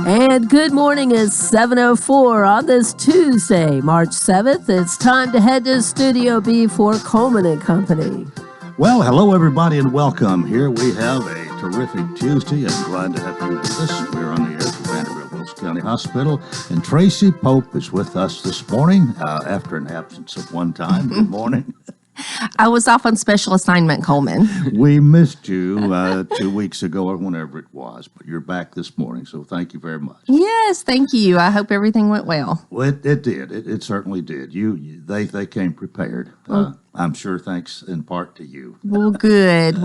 And good morning is 7:04 on this Tuesday, March 7th. It's time to head to Studio B for Coleman and Company. Well, hello everybody and welcome. Here we have a terrific Tuesday and glad to have you with us. We're on the air for Vanderbilt Wilson County Hospital, and Tracy Pope is with us this morning after an absence of one time. Good morning. I was off on special assignment, Coleman. We missed you 2 weeks ago or whenever it was, but you're back this morning, so thank you very much. Yes, thank you. I hope everything went well. Well, it did. It certainly did. They came prepared. I'm sure thanks in part to you. Well, good.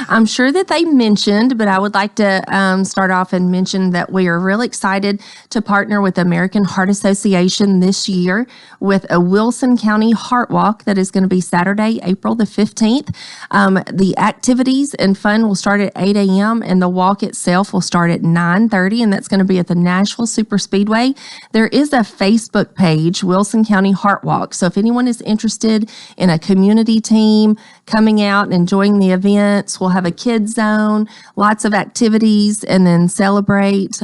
I'm sure that they mentioned, but I would like to start off and mention that we are really excited to partner with the American Heart Association this year with a Wilson County Heart Walk that is going to be Saturday, April the 15th. The activities and fun will start at 8 a.m. and the walk itself will start at 9:30, and that's going to be at the Nashville Superspeedway. There is a Facebook page, Wilson County Heart Walk, so if anyone is interested in a community team coming out and enjoying the events, we'll have a kids zone, lots of activities, and then celebrate,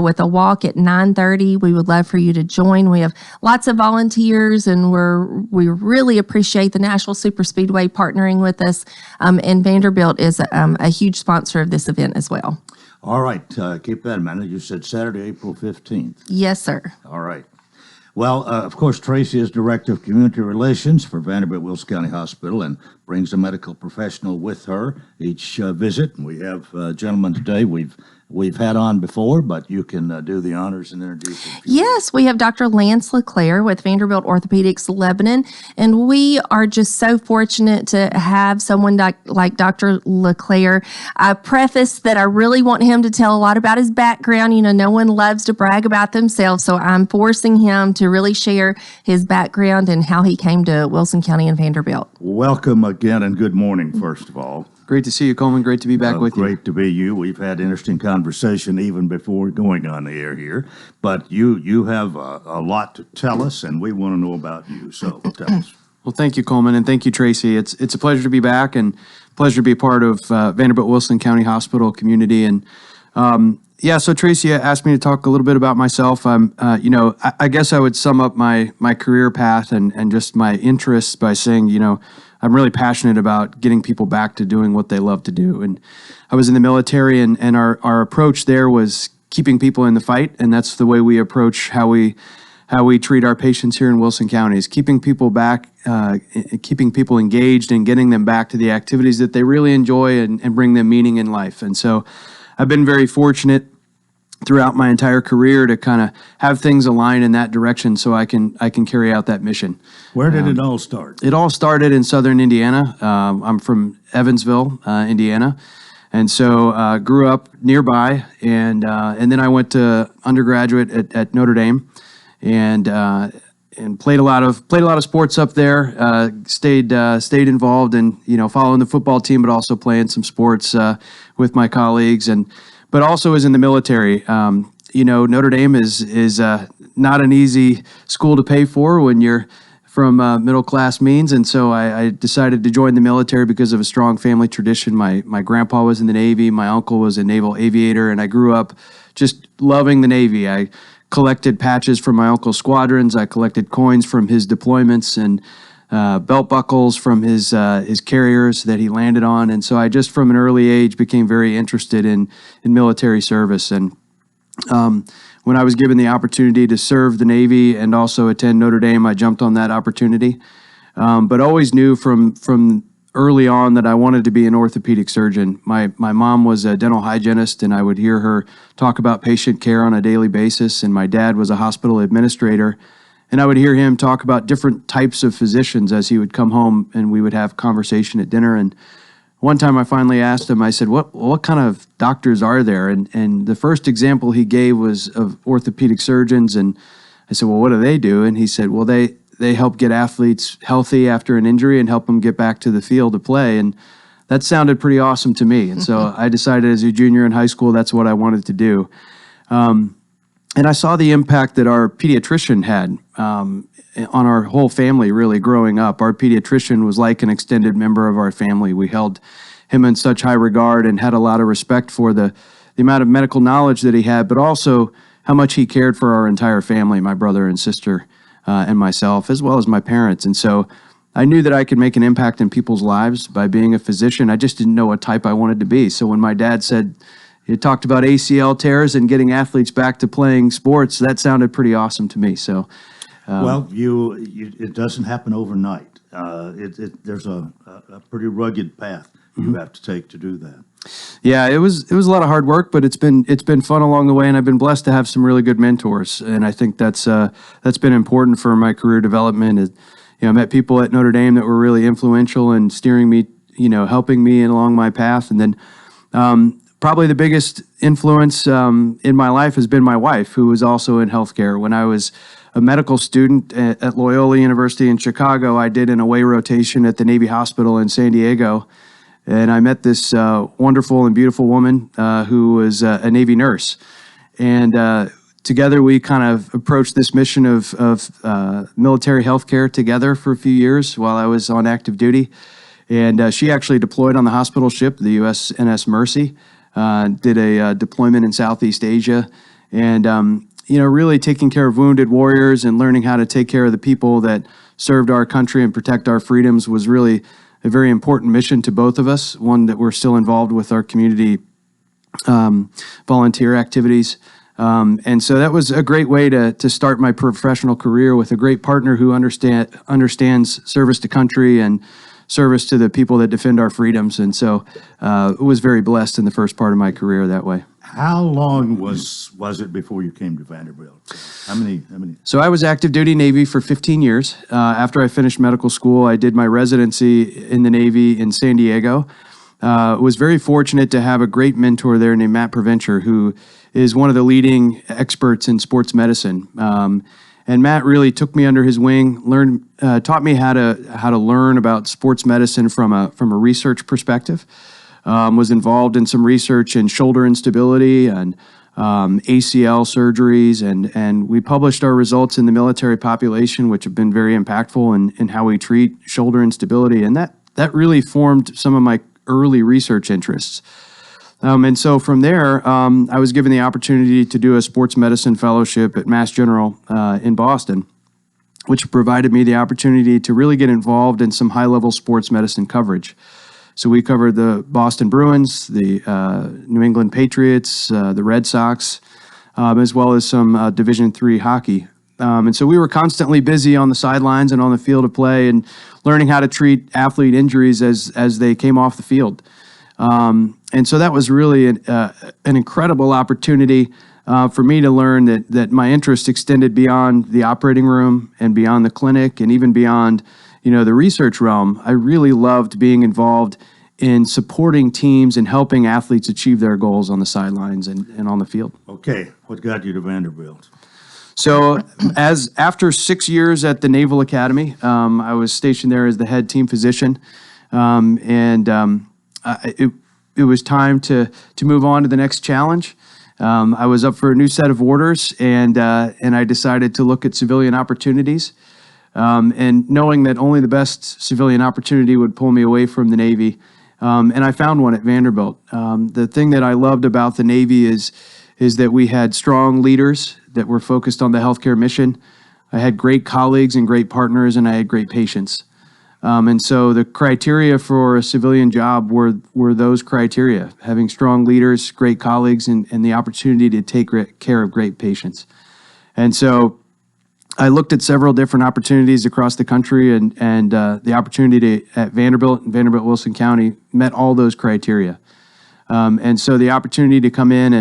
with a walk at 9:30. We would love for you to join. We have lots of volunteers, and we really appreciate the Nashville Superspeedway partnering with us, and Vanderbilt is a huge sponsor of this event as well. All right, keep that in mind. You said Saturday, April 15th. Yes, sir. All right. Well, of course, Tracy is Director of Community Relations for Vanderbilt Wilson County Hospital and brings a medical professional with her each visit. We have a gentleman today we've had on before, but you can do the honors and introduce him. Yes, we have Dr. Lance LeClaire with Vanderbilt Orthopedics Lebanon, and we are just so fortunate to have someone like Dr. LeClaire. I preface that I really want him to tell a lot about his background. No one loves to brag about themselves, so I'm forcing him to really share his background and how he came to Wilson County and Vanderbilt. Welcome again, and good morning, first of all. Great to see you, Coleman. Great to be back with you. Great to be you. We've had interesting conversation even before going on the air here. But you have a lot to tell us, and we want to know about you. So tell us. Well, thank you, Coleman, and thank you, Tracy. It's a pleasure to be back and pleasure to be a part of Vanderbilt Wilson County Hospital community. And so Tracy asked me to talk a little bit about myself. I guess I would sum up my career path and just my interests by saying, I'm really passionate about getting people back to doing what they love to do. And I was in the military, and our approach there was keeping people in the fight, and that's the way we approach how we treat our patients here in Wilson County, is keeping people back, keeping people engaged and getting them back to the activities that they really enjoy and bring them meaning in life. And so I've been very fortunate throughout my entire career to kind of have things align in that direction so I can carry out that mission. Where did it all start? It all started in southern Indiana. I'm from Evansville, Indiana, and so grew up nearby, and then I went to undergraduate at Notre Dame, and played a lot of sports up there. Stayed involved in following the football team, but also playing some sports with my colleagues, but also was in the military. Notre Dame is not an easy school to pay for when you're from middle class means, and so I decided to join the military because of a strong family tradition. My grandpa was in the Navy, my uncle was a naval aviator, and I grew up just loving the Navy. I collected patches from my uncle's squadrons. I collected coins from his deployments and belt buckles from his carriers that he landed on. And so I just from an early age became very interested in military service. And when I was given the opportunity to serve the Navy and also attend Notre Dame, I jumped on that opportunity. But always knew from early on that I wanted to be an orthopedic surgeon. My mom was a dental hygienist, and I would hear her talk about patient care on a daily basis. And my dad was a hospital administrator, and I would hear him talk about different types of physicians as he would come home, and we would have conversation at dinner. And one time I finally asked him, I said, what kind of doctors are there? And the first example he gave was of orthopedic surgeons. And I said, well, what do they do? And he said, well, they help get athletes healthy after an injury and help them get back to the field to play. And that sounded pretty awesome to me. And so I decided as a junior in high school, that's what I wanted to do. And I saw the impact that our pediatrician had on our whole family, really, growing up. Our pediatrician was like an extended member of our family. We held him in such high regard and had a lot of respect for the the amount of medical knowledge that he had, but also how much he cared for our entire family, my brother and sister, and myself, as well as my parents. And so I knew that I could make an impact in people's lives by being a physician. I just didn't know what type I wanted to be. So when my dad said, he talked about ACL tears and getting athletes back to playing sports, that sounded pretty awesome to me. So, Well, it doesn't happen overnight. There's a pretty rugged path you have to take to do that. yeah, it was a lot of hard work, but it's been fun along the way, and I've been blessed to have some really good mentors, and I think that's been important for my career development. I met people at Notre Dame that were really influential in steering me, helping me along my path. And then probably the biggest influence in my life has been my wife, who was also in healthcare. When I was a medical student at Loyola University in Chicago, I did an away rotation at the Navy Hospital in San Diego. And I met this wonderful and beautiful woman who was a Navy nurse. And together, we kind of approached this mission of military healthcare together for a few years while I was on active duty. And she actually deployed on the hospital ship, the USNS Mercy, did a deployment in Southeast Asia. And, really taking care of wounded warriors and learning how to take care of the people that served our country and protect our freedoms was really a very important mission to both of us, one that we're still involved with our community volunteer activities. And so that was a great way to start my professional career with a great partner who understands service to country and service to the people that defend our freedoms. And so it was very blessed in the first part of my career that way. How long was it before you came to Vanderbilt? How many? So I was active duty Navy for 15 years. After I finished medical school, I did my residency in the Navy in San Diego. Was very fortunate to have a great mentor there named Matt Provencher, who is one of the leading experts in sports medicine. And Matt really took me under his wing, taught me how to learn about sports medicine from a research perspective. Was involved in some research in shoulder instability and ACL surgeries, and we published our results in the military population, which have been very impactful in how we treat shoulder instability. And that really formed some of my early research interests. And so from there, I was given the opportunity to do a sports medicine fellowship at Mass General in Boston, which provided me the opportunity to really get involved in some high-level sports medicine coverage. So we covered the Boston Bruins, the New England Patriots, the Red Sox, as well as some Division III hockey. And so we were constantly busy on the sidelines and on the field of play and learning how to treat athlete injuries as they came off the field. And so that was really an incredible opportunity for me to learn that my interest extended beyond the operating room and beyond the clinic and even beyond the research realm. I really loved being involved in supporting teams and helping athletes achieve their goals on the sidelines and on the field. Okay, what got you to Vanderbilt? So after 6 years at the Naval Academy, I was stationed there as the head team physician. It was time to move on to the next challenge. I was up for a new set of orders, and I decided to look at civilian opportunities. And knowing that only the best civilian opportunity would pull me away from the Navy. And I found one at Vanderbilt. The thing that I loved about the Navy is that we had strong leaders that were focused on the healthcare mission. I had great colleagues and great partners, and I had great patients. And so the criteria for a civilian job were those criteria: having strong leaders, great colleagues, and the opportunity to take care of great patients. And so I looked at several different opportunities across the country, and the opportunity at Vanderbilt and Vanderbilt-Wilson County met all those criteria. And so the opportunity to come in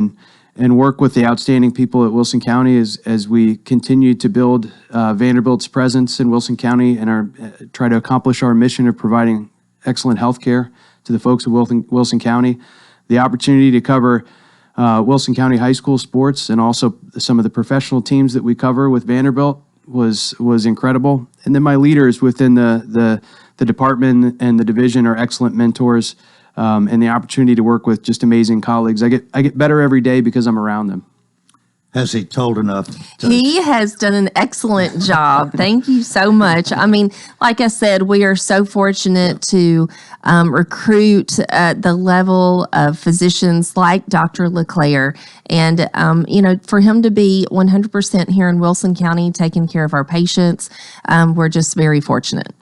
and work with the outstanding people at Wilson County as we continue to build Vanderbilt's presence in Wilson County and try to accomplish our mission of providing excellent health care to the folks of Wilson County. The opportunity to cover Wilson County high school sports and also some of the professional teams that we cover with Vanderbilt was incredible. And then my leaders within the department and the division are excellent mentors, and the opportunity to work with just amazing colleagues. I get better every day because I'm around them. Has he told enough? He has done an excellent job. Thank you so much. I mean, like I said, we are so fortunate to recruit at the level of physicians like Dr. LeClaire. And, for him to be 100% here in Wilson County taking care of our patients, we're just very fortunate.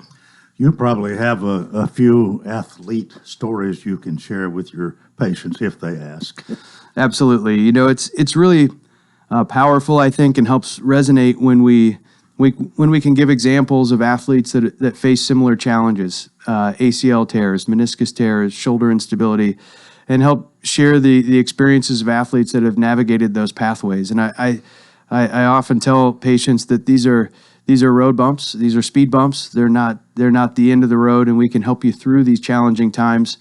You probably have a few athlete stories you can share with your patients if they ask. Absolutely. It's really powerful, I think, and helps resonate when we can give examples of athletes that face similar challenges, ACL tears, meniscus tears, shoulder instability, and help share the experiences of athletes that have navigated those pathways. And I often tell patients that these are road bumps, these are speed bumps. They're not the end of the road, and we can help you through these challenging times.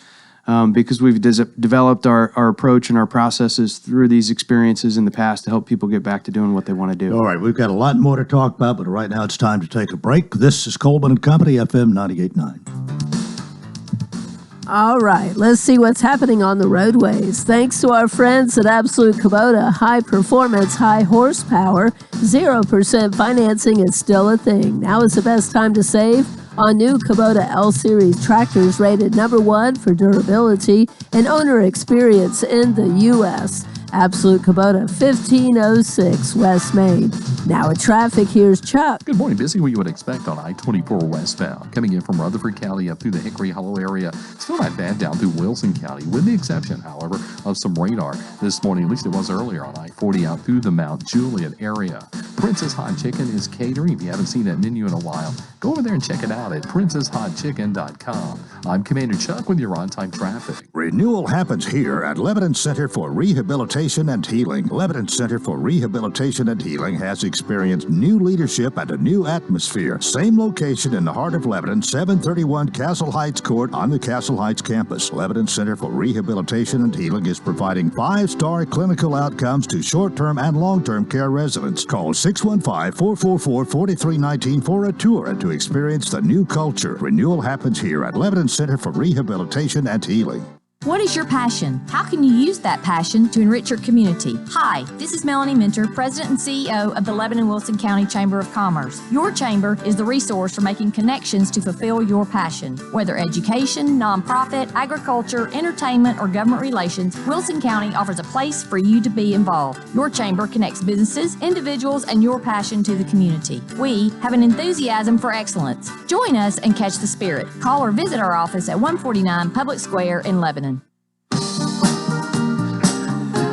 Because we've developed our approach and our processes through these experiences in the past to help people get back to doing what they want to do. All right, we've got a lot more to talk about, but right now it's time to take a break. This is Coleman and Company, FM 98.9. All right, let's see what's happening on the roadways. Thanks to our friends at Absolute Kubota, high performance, high horsepower, 0% financing is still a thing. Now is the best time to save on new Kubota L-Series tractors rated #1 for durability and owner experience in the U.S. Absolute Kubota, 1506 West Main. Now at traffic, here's Chuck. Good morning. Busy what you would expect on I-24 westbound. Coming in from Rutherford County up through the Hickory Hollow area. Still not bad down through Wilson County, with the exception, however, of some radar. This morning, at least it was earlier on I-40 out through the Mount Juliet area. Princess Hot Chicken is catering. If you haven't seen that menu in a while, go over there and check it out at princesshotchicken.com. I'm Commander Chuck with your on-time traffic. Renewal happens here at Lebanon Center for Rehabilitation and Healing. Lebanon Center for Rehabilitation and Healing has experienced new leadership and a new atmosphere. Same location in the heart of Lebanon, 731 Castle Heights Court on the Castle Heights campus. Lebanon Center for Rehabilitation and Healing is providing 5-star clinical outcomes to short-term and long-term care residents. Call 615-444-4319 for a tour and to experience the new culture. Renewal happens here at Lebanon Center for Rehabilitation and Healing. What is your passion? How can you use that passion to enrich your community? Hi, this is Melanie Minter, President and CEO of the Lebanon-Wilson County Chamber of Commerce. Your chamber is the resource for making connections to fulfill your passion. Whether education, nonprofit, agriculture, entertainment, or government relations, Wilson County offers a place for you to be involved. Your chamber connects businesses, individuals, and your passion to the community. We have an enthusiasm for excellence. Join us and catch the spirit. Call or visit our office at 149 Public Square in Lebanon.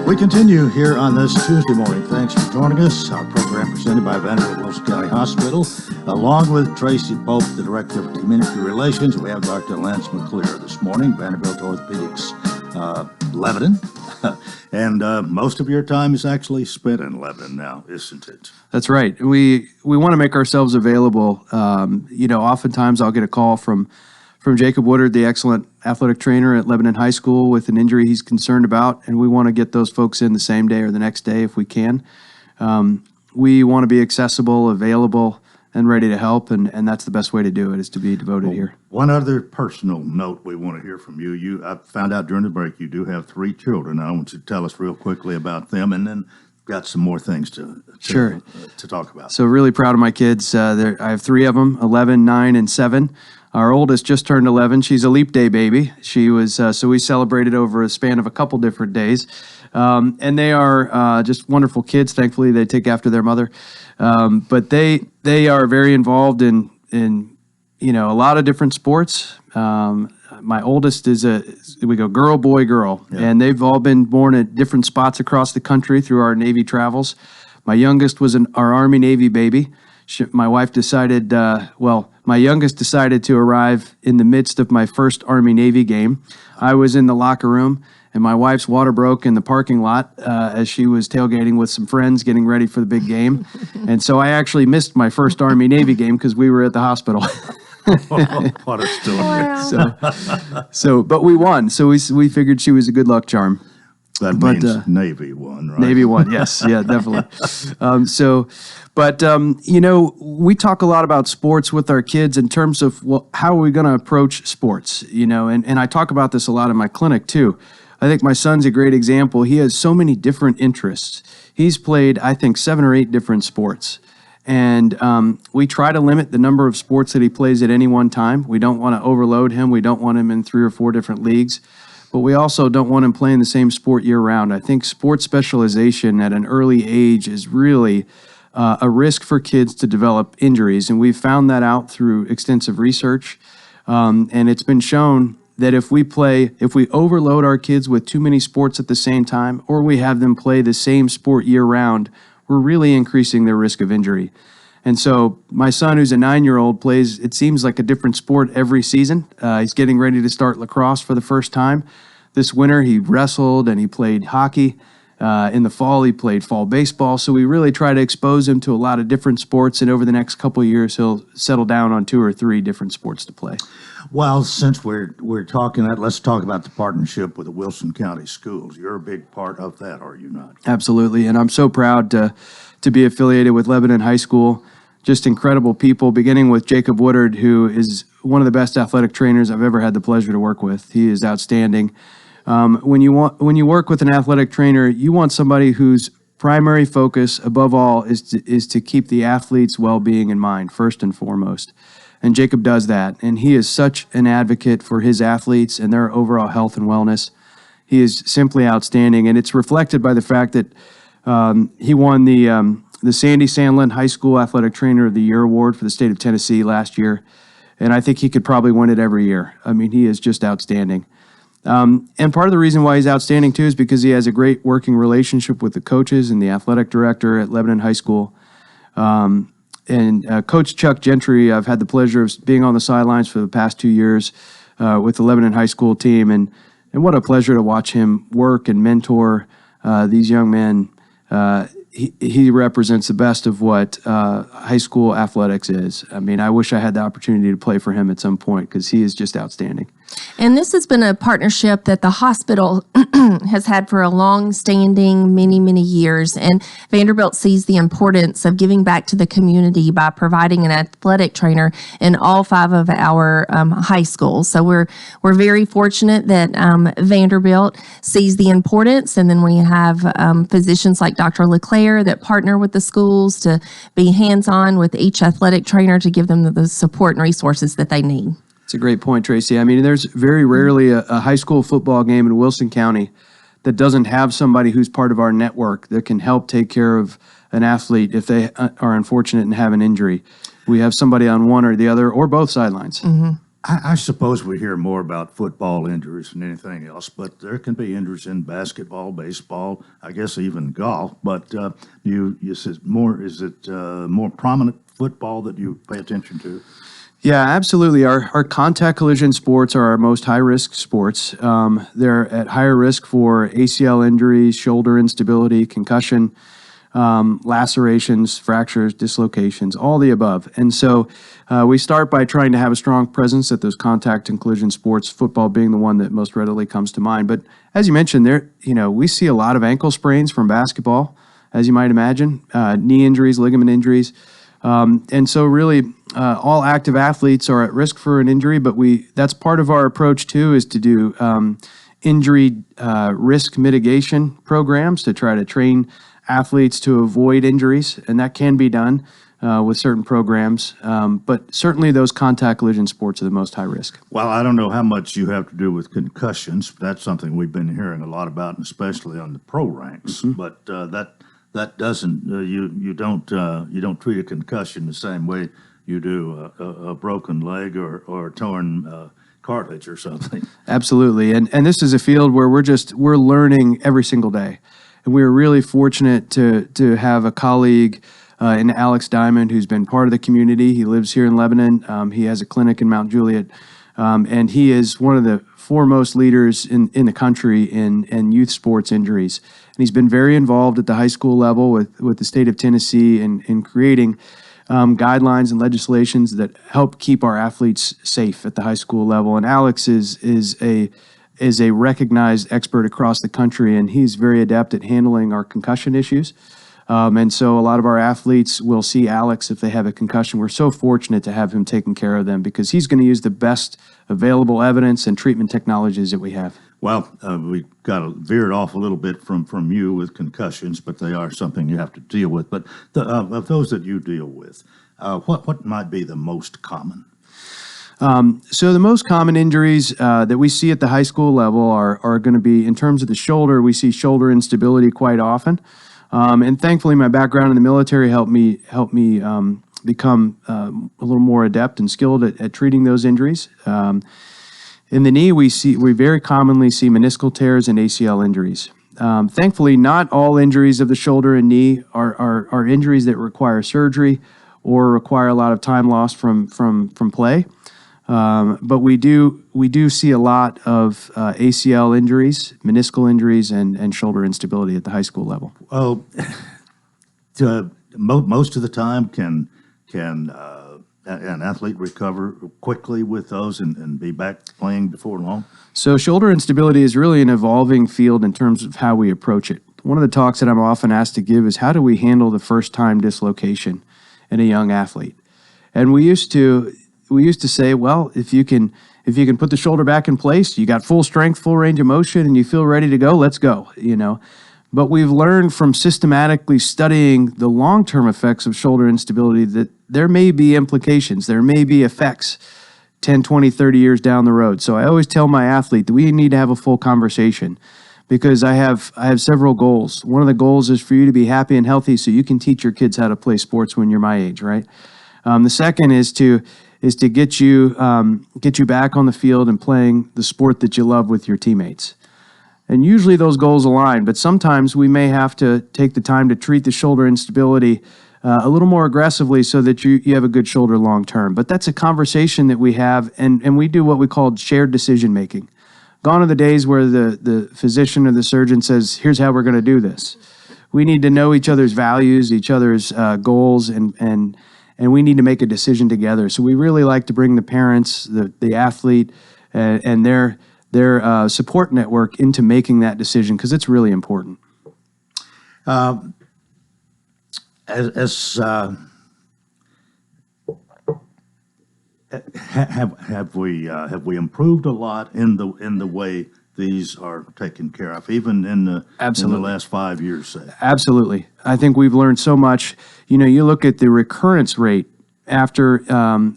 We continue here on this Tuesday morning. Thanks for joining us. Our program presented by Vanderbilt Wilson County Hospital. Along with Tracy Pope, the Director of Community Relations, we have Dr. Lance McClear this morning, Vanderbilt Orthopedics, Lebanon. And most of your time is actually spent in Lebanon now, isn't it? That's right. We want to make ourselves available. Oftentimes I'll get a call from Jacob Woodard, the excellent athletic trainer at Lebanon High School, with an injury he's concerned about, and we want to get those folks in the same day or the next day if we can. We want to be accessible, available, and ready to help, and that's the best way to do it, is to be devoted here. One other personal note we want to hear from you. I found out during the break you do have 3 children. I want you to tell us real quickly about them, and then got some more things to talk about. So really proud of my kids. I have 3 of them, 11, 9, and 7. Our oldest just turned 11. She's a leap day baby. She was, so we celebrated over a span of a couple different days. And they are just wonderful kids. Thankfully, they take after their mother. But they are very involved in a lot of different sports. My oldest we go girl, boy, girl. Yeah. And they've all been born at different spots across the country through our Navy travels. My youngest was our Army Navy baby. My wife decided, my youngest decided to arrive in the midst of my first Army Navy game. I was in the locker room, and my wife's water broke in the parking lot as she was tailgating with some friends getting ready for the big game. And so I actually missed my first Army Navy game because we were at the hospital. What a story. Wow. But we won, so we figured she was a good luck charm. That means Navy won, right? Navy won, yes. Yeah, definitely. We talk a lot about sports with our kids in terms of how are we going to approach sports, and I talk about this a lot in my clinic too. I think my son's a great example. He has so many different interests. He's played, I think, 7 or 8 different sports. And we try to limit the number of sports that he plays at any one time. We don't want to overload him. We don't want him in 3 or 4 different leagues. But we also don't want him playing the same sport year-round. I think sports specialization at an early age is really a risk for kids to develop injuries. And we've found that out through extensive research. And it's been shown that if we overload our kids with too many sports at the same time, or we have them play the same sport year-round, we're really increasing their risk of injury. And so my son, who's a 9-year-old, plays, it seems like a different sport every season. He's getting ready to start lacrosse for the first time. This winter, he wrestled and he played hockey. In the fall, he played fall baseball. So we really try to expose him to a lot of different sports. And over the next couple of years, he'll settle down on 2 or 3 different sports to play. Well, since we're talking that, let's talk about the partnership with the Wilson County Schools. You're a big part of that, are you not? Absolutely, and I'm so proud to be affiliated with Lebanon High School. Just incredible people, beginning with Jacob Woodard, who is one of the best athletic trainers I've ever had the pleasure to work with. He is outstanding. When you work with an athletic trainer, you want somebody whose primary focus, above all, is to keep the athlete's well-being in mind, first and foremost. And Jacob does that, and he is such an advocate for his athletes and their overall health and wellness. He is simply outstanding, and it's reflected by the fact that he won the Sandy Sandlin High School Athletic Trainer of the Year award for the state of Tennessee last year, and I think he could probably win it every year. I mean, he is just outstanding. And part of the reason why he's outstanding, too, is because he has a great working relationship with the coaches and the athletic director at Lebanon High School. And Coach Chuck Gentry, I've had the pleasure of being on the sidelines for the past 2 years with the Lebanon High School team, and what a pleasure to watch him work and mentor these young men. He represents the best of what high school athletics is. I mean, I wish I had the opportunity to play for him at some point because he is just outstanding. And this has been a partnership that the hospital has had for a long-standing, many years. And Vanderbilt sees the importance of giving back to the community by providing an athletic trainer in all 5 of our high schools. So we're very fortunate that Vanderbilt sees the importance. And then we have physicians like Dr. LeClaire that partner with the schools to be hands-on with each athletic trainer to give them the support and resources that they need. It's a great point, Tracy. I mean, there's very rarely a high school football game in Wilson County that doesn't have somebody who's part of our network that can help take care of an athlete if they are unfortunate and have an injury. We have somebody on one or the other or both sidelines. Mm-hmm. I suppose we hear more about football injuries than anything else, but there can be injuries in basketball, baseball, I guess even golf. But you said more. Is it more prominent football that you pay attention to? Yeah, absolutely. Our contact collision sports are our most high-risk sports. They're at higher risk for ACL injuries, shoulder instability, concussion, lacerations, fractures, dislocations, all the above. And so we start by trying to have a strong presence at those contact and collision sports, football being the one that most readily comes to mind. But as you mentioned, we see a lot of ankle sprains from basketball, as you might imagine, knee injuries, ligament injuries. And so really all active athletes are at risk for an injury, but that's part of our approach too, is to do injury risk mitigation programs to try to train athletes to avoid injuries, and that can be done with certain programs. But certainly those contact collision sports are the most high risk. Well, I don't know how much you have to do with concussions. That's something we've been hearing a lot about, and especially on the pro ranks. Mm-hmm. But that doesn't you don't treat a concussion the same way you do a broken leg or torn cartilage or something. Absolutely, and this is a field where we're learning every single day, and we're really fortunate to have a colleague in Alex Diamond who's been part of the community. He lives here in Lebanon. He has a clinic in Mount Juliet, and he is one of the foremost leaders in the country in youth sports injuries. And he's been very involved at the high school level with the state of Tennessee in creating guidelines and legislations that help keep our athletes safe at the high school level. And Alex is a recognized expert across the country, and he's very adept at handling our concussion issues. And so a lot of our athletes will see Alex if they have a concussion. We're so fortunate to have him taking care of them because he's going to use the best available evidence and treatment technologies that we have. Well, we got to veered off a little bit from you with concussions, but they are something you have to deal with. But of those that you deal with, what might be the most common? So the most common injuries that we see at the high school level are going to be, in terms of the shoulder, we see shoulder instability quite often. And thankfully, my background in the military helped me become a little more adept and skilled at treating those injuries. In the knee, we very commonly see meniscal tears and ACL injuries. Thankfully, not all injuries of the shoulder and knee are injuries that require surgery or require a lot of time lost from play. But we do see a lot of ACL injuries, meniscal injuries, and shoulder instability at the high school level. Well, most of the time, can an athlete recover quickly with those and be back playing before long? So shoulder instability is really an evolving field in terms of how we approach it. One of the talks that I'm often asked to give is how do we handle the first-time dislocation in a young athlete? And we used to say, well, if you can put the shoulder back in place, you got full strength, full range of motion, and you feel ready to go, let's go, But we've learned from systematically studying the long-term effects of shoulder instability that there may be implications, there may be effects 10, 20, 30 years down the road. So I always tell my athlete that we need to have a full conversation because I have several goals. One of the goals is for you to be happy and healthy so you can teach your kids how to play sports when you're my age, right? The second is to get you back on the field and playing the sport that you love with your teammates. And usually those goals align, but sometimes we may have to take the time to treat the shoulder instability a little more aggressively so that you have a good shoulder long term. But that's a conversation that we have, and we do what we call shared decision making. Gone are the days where the physician or the surgeon says, here's how we're going to do this. We need to know each other's values, each other's goals, and we need to make a decision together. So we really like to bring the parents, the athlete, and their support network into making that decision because it's really important. Have we improved a lot in the way these are taken care of, even in the last 5 years, say? Absolutely. I think we've learned so much. You look at the recurrence rate after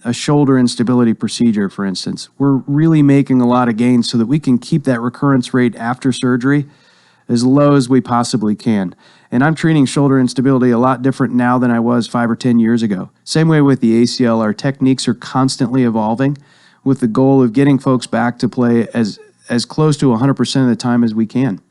a shoulder instability procedure, for instance. We're really making a lot of gains so that we can keep that recurrence rate after surgery as low as we possibly can. And I'm treating shoulder instability a lot different now than I was 5 or 10 years ago. Same way with the ACL, our techniques are constantly evolving with the goal of getting folks back to play as close to 100% of the time as we can.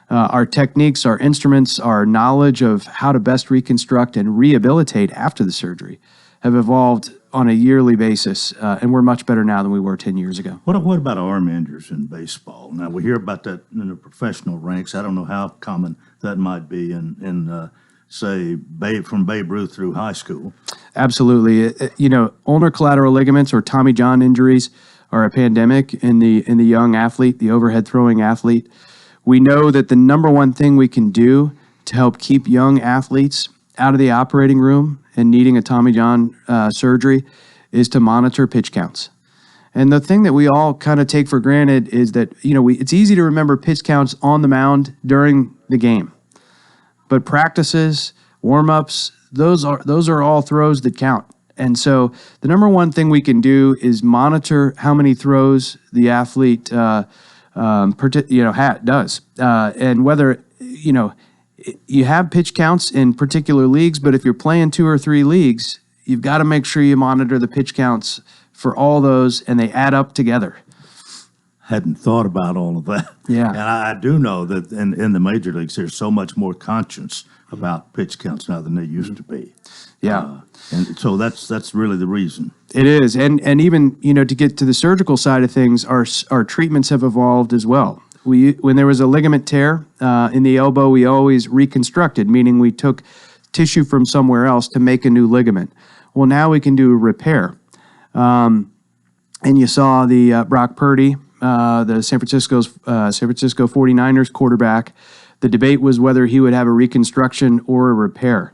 Our techniques, our instruments, our knowledge of how to best reconstruct and rehabilitate after the surgery have evolved on a yearly basis, and we're much better now than we were 10 years ago. What about arm injuries in baseball? Now, we hear about that in the professional ranks. I don't know how common that might be in say, from Babe Ruth through high school. Absolutely. Ulnar collateral ligaments or Tommy John injuries are a pandemic in the young athlete, the overhead throwing athlete. We know that the number one thing we can do to help keep young athletes out of the operating room and needing a Tommy John surgery is to monitor pitch counts. And the thing that we all kind of take for granted is that, it's easy to remember pitch counts on the mound during the game. But practices, warm-ups, those are all throws that count. And so the number one thing we can do is monitor how many throws the athlete does. And whether, you have pitch counts in particular leagues, but if you're playing 2 or 3 leagues, you've got to make sure you monitor the pitch counts for all those, and they add up together. Hadn't thought about all of that. Yeah. And I do know that in the major leagues, there's so much more conscience about pitch counts now than they used to be. Yeah. And so that's really the reason. It is. And even, to get to the surgical side of things, our treatments have evolved as well. When there was a ligament tear in the elbow, we always reconstructed, meaning we took tissue from somewhere else to make a new ligament. Well, now we can do a repair. And you saw the Brock Purdy, the San Francisco 49ers quarterback. The debate was whether he would have a reconstruction or a repair.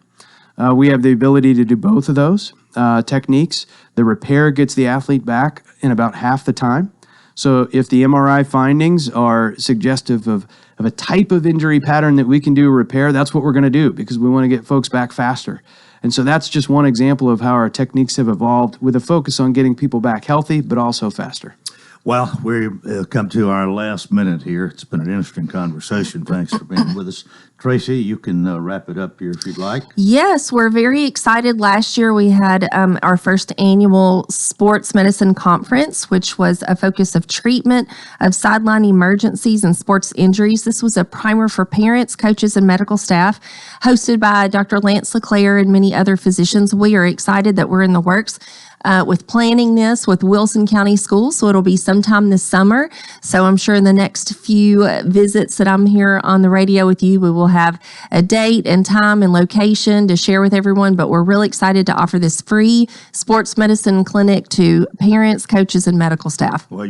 We have the ability to do both of those techniques. The repair gets the athlete back in about half the time. So if the MRI findings are suggestive of a type of injury pattern that we can do repair, that's what we're going to do because we want to get folks back faster. And so that's just one example of how our techniques have evolved with a focus on getting people back healthy, but also faster. Well, we've come to our last minute here. It's been an interesting conversation. Thanks for being with us. Tracy, you can wrap it up here if you'd like. Yes, we're very excited. Last year we had our first annual sports medicine conference, which was a focus of treatment of sideline emergencies and sports injuries. This was a primer for parents, coaches, and medical staff, hosted by Dr. Lance LeClaire and many other physicians. We are excited that we're in the works with planning this with Wilson County Schools, so it'll be sometime this summer. So I'm sure in the next few visits that I'm here on the radio with you, we will have a date and time and location to share with everyone, but we're really excited to offer this free sports medicine clinic to parents, coaches, and medical staff. Well,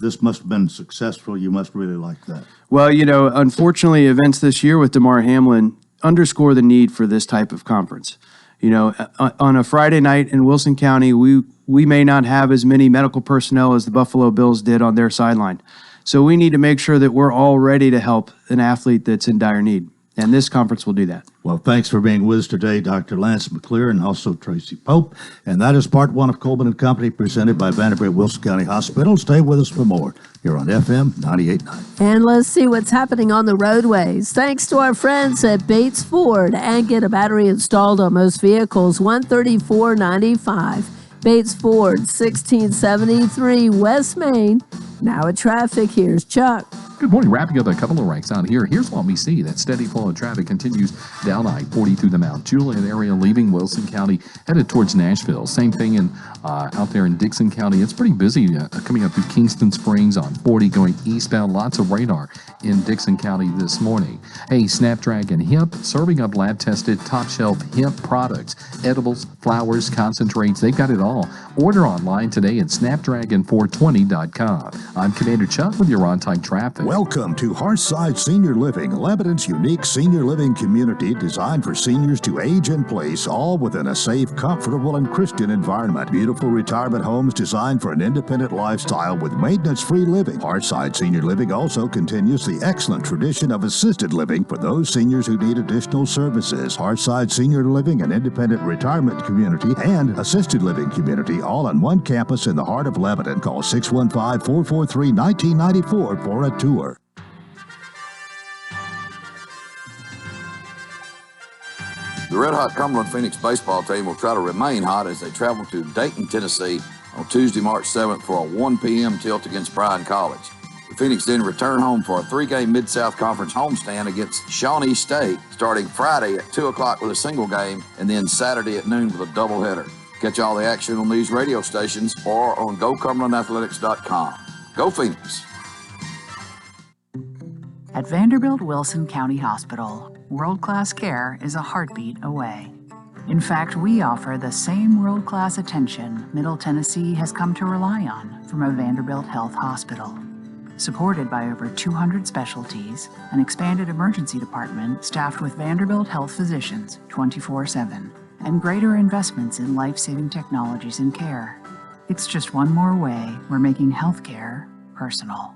this must have been successful. You must really like that. Well, unfortunately, events this year with Damar Hamlin underscore the need for this type of conference. On a Friday night in Wilson County, we may not have as many medical personnel as the Buffalo Bills did on their sideline. So we need to make sure that we're all ready to help an athlete that's in dire need. And this conference will do that. Well, thanks for being with us today, Dr. Lance LeClaire and also Tracy Pope. And that is part one of Coleman & Company presented by Vanderbilt Wilson County Hospital. Stay with us for more here on FM 98.9. And let's see what's happening on the roadways. Thanks to our friends at Bates Ford, and get a battery installed on most vehicles, $134.95. Bates Ford, 1673 West Main. Now at traffic, here's Chuck. Good morning. Wrapping up a couple of ranks out here. Here's what we see. That steady flow of traffic continues down I-40 through the Mount Juliet area, leaving Wilson County, headed towards Nashville. Same thing out there in Dixon County. It's pretty busy coming up through Kingston Springs on 40 going eastbound. Lots of radar in Dixon County this morning. Hey, Snapdragon Hemp, serving up lab-tested, top-shelf hemp products, edibles, flowers, concentrates. They've got it all. Order online today at snapdragon420.com. I'm Commander Chuck with your on-time traffic. Welcome to Hearthside Senior Living, Lebanon's unique senior living community designed for seniors to age in place, all within a safe, comfortable, and Christian environment. Beautiful retirement homes designed for an independent lifestyle with maintenance-free living. Hearthside Senior Living also continues the excellent tradition of assisted living for those seniors who need additional services. Hearthside Senior Living, an independent retirement community and assisted living community, all on one campus in the heart of Lebanon. Call 615-443-1994 for a tour. The Red Hot Cumberland Phoenix baseball team will try to remain hot as they travel to Dayton, Tennessee on Tuesday, March 7th for a 1 p.m. tilt against Bryan College. The Phoenix then return home for a 3-game Mid-South Conference homestand against Shawnee State starting Friday at 2 o'clock with a single game and then Saturday at noon with a doubleheader. Catch all the action on these radio stations or on GoCumberlandAthletics.com. Go Phoenix! At Vanderbilt Wilson County Hospital, world-class care is a heartbeat away. In fact, we offer the same world-class attention Middle Tennessee has come to rely on from a Vanderbilt Health Hospital. Supported by over 200 specialties, an expanded emergency department staffed with Vanderbilt Health physicians 24/7, and greater investments in life-saving technologies and care. It's just one more way we're making healthcare personal.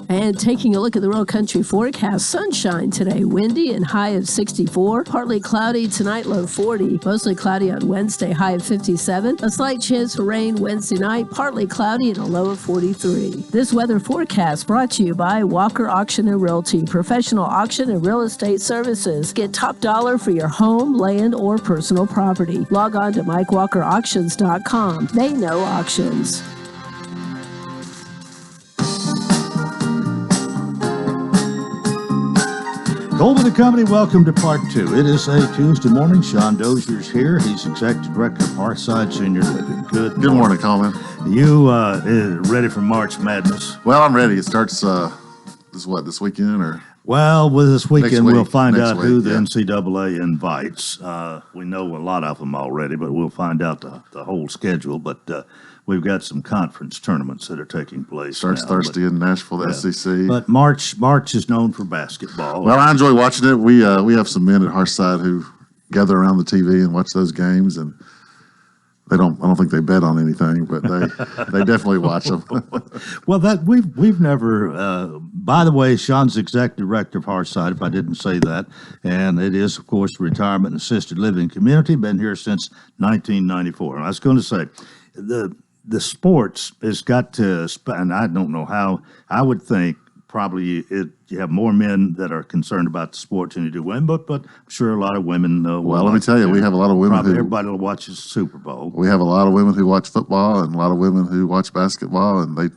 And taking a look at the real country forecast, sunshine today, windy and high of 64. Partly cloudy tonight, low 40. Mostly cloudy on Wednesday, high of 57. A slight chance for rain Wednesday night, partly cloudy and a low of 43. This weather forecast brought to you by Walker Auction and Realty, professional auction and real estate services. Get top dollar for your home, land, or personal property. Log on to MikeWalkerAuctions.com. They know auctions. Coleman & Company, welcome to part two. It is a Tuesday morning. Sean Dozier's here. He's Executive Director of Hearthside Senior Living. Good morning, Coleman. You ready for March Madness? Well, I'm ready. It starts this weekend or? Well, with this weekend, we'll find out who the yeah. NCAA invites. We know a lot of them already, but we'll find out the whole schedule. But we've got some conference tournaments that are taking place. Starts now, Thursday in Nashville, the SEC. But March is known for basketball. Well, I enjoy watching it. We have some men at Hearthside who gather around the TV and watch those games, and I don't think they bet on anything, but they definitely watch them. Well, that we've never. By the way, Sean's executive director of Hearthside, if I didn't say that, and it is, of course, retirement and assisted living community. Been here since 1994. And I was going to say, the sports has got to, and I don't know how. I would think probably you have more men that are concerned about the sports than you do women, but I'm sure a lot of women. Well, let me tell you, we have a lot of women probably who everybody will watch the Super Bowl. We have a lot of women who watch football and a lot of women who watch basketball, and they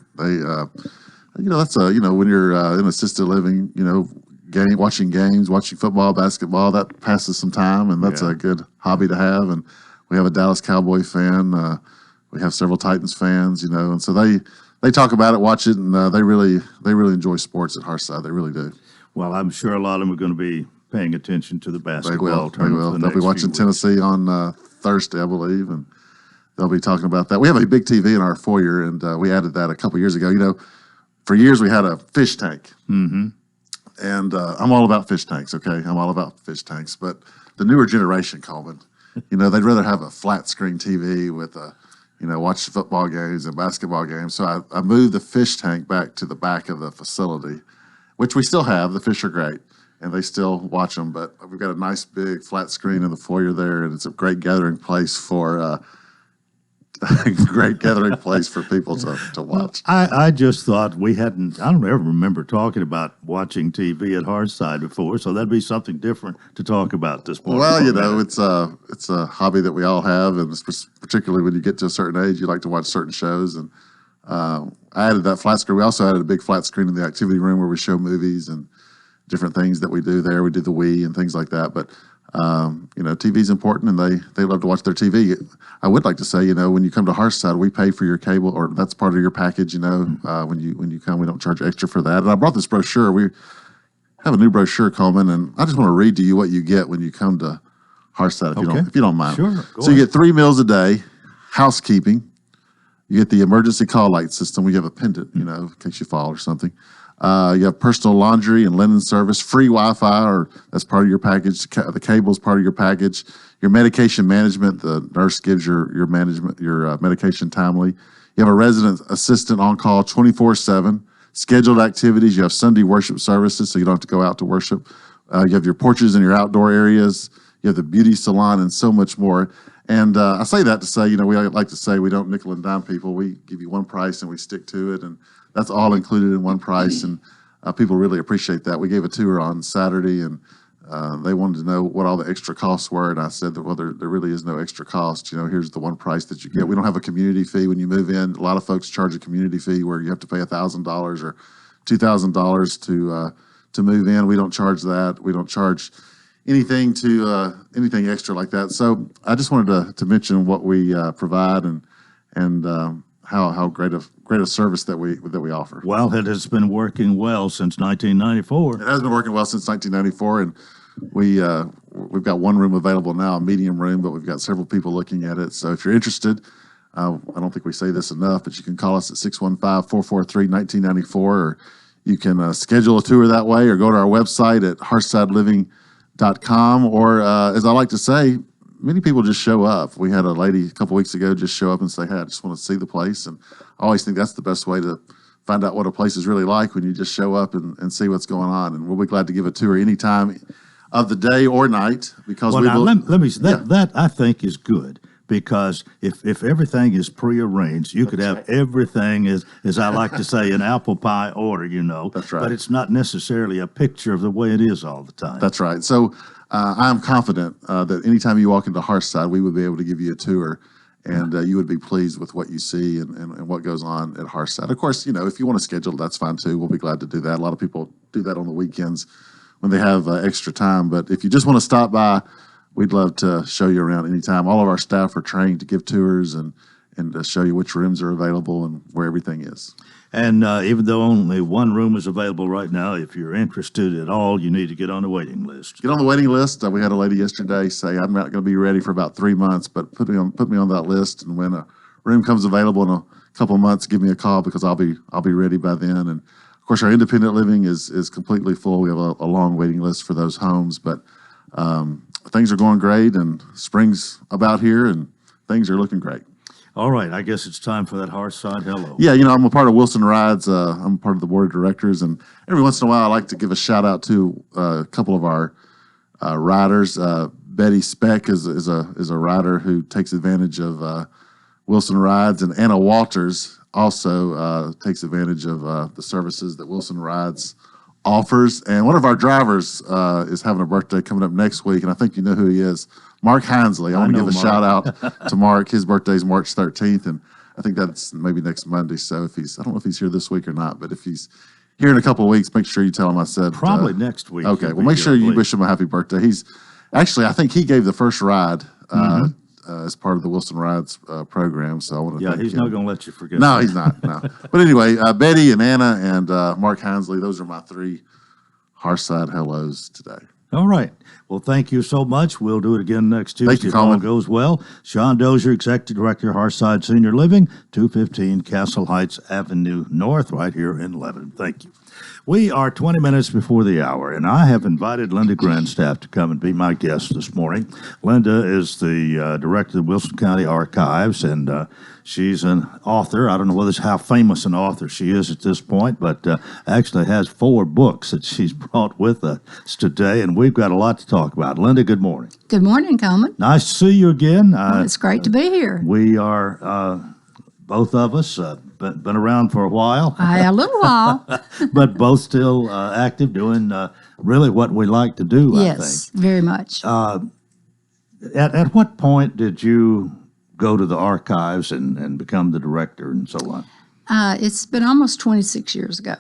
that's when you're in assisted living, watching games, watching football, basketball, that passes some time, and that's a good hobby to have. And we have a Dallas Cowboy fan, we have several Titans fans, and so they talk about it, watch it, and they really enjoy sports at Hearthside. They really do. Well, I'm sure a lot of them are going to be paying attention to the basketball. They will. They'll be watching Tennessee on Thursday, I believe, and they'll be talking about that. We have a big TV in our foyer, and we added that a couple years ago. For years we had a fish tank, and I'm all about fish tanks. Okay, I'm all about fish tanks, but the newer generation, Coleman, they'd rather have a flat screen TV with watch football games and basketball games. So I moved the fish tank back to the back of the facility, which we still have. The fish are great, and they still watch them. But we've got a nice big flat screen in the foyer there, and it's a great gathering place for people to watch. I just thought we hadn't. I don't ever remember talking about watching TV at Hearthside before, so that'd be something different to talk about this morning. Well, it's a hobby that we all have, and particularly when you get to a certain age, you like to watch certain shows. And I added that flat screen. We also added a big flat screen in the activity room where we show movies and different things that we do there. We do the Wii and things like that. But TV is important, and they love to watch their TV. I would like to say, when you come to Hearthside, we pay for your cable, or that's part of your package. When you come, we don't charge extra for that. And I brought this brochure. We have a new brochure, Coleman, and I just want to read to you what you get when you come to Hearthside, if you don't mind. Sure. So you get 3 meals a day, housekeeping. You get the emergency call light system. We have a pendant, in case you fall or something. You have personal laundry and linen service, free Wi-Fi, or that's part of your package. The cable is part of your package. Your medication management, the nurse gives your medication timely. You have a resident assistant on call 24/7. Scheduled activities. You have Sunday worship services, so you don't have to go out to worship. You have your porches and your outdoor areas. You have the beauty salon and so much more. And I say that to say, we like to say we don't nickel and dime people. We give you one price and we stick to it, and that's all included in one price, and people really appreciate that. We gave a tour on Saturday, and they wanted to know what all the extra costs were, and I said that, well, there really is no extra cost. Here's the one price that you get. We don't have a community fee when you move in. A lot of folks charge a community fee where you have to pay $1,000 or $2,000 to move in. We don't charge that. We don't charge anything extra like that. So I just wanted to mention what we provide and how great a service that we offer. Well, it has been working well since 1994. It has been working well since 1994, and we've got one room available now, a medium room, but we've got several people looking at it. So if you're interested, I don't think we say this enough, but you can call us at 615-443-1994, or you can schedule a tour that way, or go to our website at hearthsideliving.com, or as I like to say, many people just show up. We had a lady a couple weeks ago just show up and say, hey, I just want to see the place. And I always think that's the best way to find out what a place is really like, when you just show up and see what's going on. And we'll be glad to give a tour any time of the day or night, because let me say that I think is good, because if everything is prearranged, you could have everything as I like to say, in apple pie order, That's right. But it's not necessarily a picture of the way it is all the time. That's right. So I'm confident that anytime you walk into Hearthside, we would be able to give you a tour, and you would be pleased with what you see and what goes on at Hearthside. Of course, if you want to schedule, that's fine too. We'll be glad to do that. A lot of people do that on the weekends when they have extra time. But if you just want to stop by, we'd love to show you around anytime. All of our staff are trained to give tours and to show you which rooms are available and where everything is. And even though only one room is available right now, if you're interested at all, you need to get on the waiting list. Get on the waiting list. We had a lady yesterday say, I'm not going to be ready for about 3 months, but put me on that list. And when a room comes available in a couple of months, give me a call, because I'll be ready by then. And of course, our independent living is completely full. We have a long waiting list for those homes, but things are going great, and spring's about here, and things are looking great. All right, I guess it's time for that Hearthside hello. Yeah, I'm a part of Wilson Rides. I'm part of the board of directors, and every once in a while, I like to give a shout out to a couple of our riders. Betty Speck is a rider who takes advantage of Wilson Rides, and Anna Walters also takes advantage of the services that Wilson Rides offers. And one of our drivers is having a birthday coming up next week, and I think you know who he is. Mark Hinsley. I want to give a shout out to Mark. His birthday is March 13th, and I think that's maybe next Monday. So I don't know if he's here this week or not, but if he's here in a couple of weeks, make sure you tell him I said. Probably next week. Okay, well, make sure you wish him a happy birthday. I think he gave the first ride as part of the Wilson Rides program. So I want to thank he's him. not going to let you forget. No, that. he's not. No. But anyway, Betty and Anna and Mark Hinsley, those are my three Hearthside hellos today. All right. Well, thank you so much. We'll do it again next Tuesday Thank you, if all Coleman. goes well. Sean Dozier, Executive Director, Hearthside Senior Living, 215 Castle Heights Avenue North, right here in Lebanon. Thank you. We are 20 minutes before the hour, and I have invited Linda Grandstaff to come and be my guest this morning. Linda is the director of the Wilson County Archives, and she's an author. I don't know how famous an author she is at this point, but actually has 4 books that she's brought with us today, and we've got a lot to talk about. Linda, good morning. Good morning, Coleman. Nice to see you again. It's great to be here. We are, both of us, been around for a while. A little while. But both still active, doing really what we like to do, Yes, very much. At what point did you go to the archives and become the director and so on? It's been almost 26 years ago,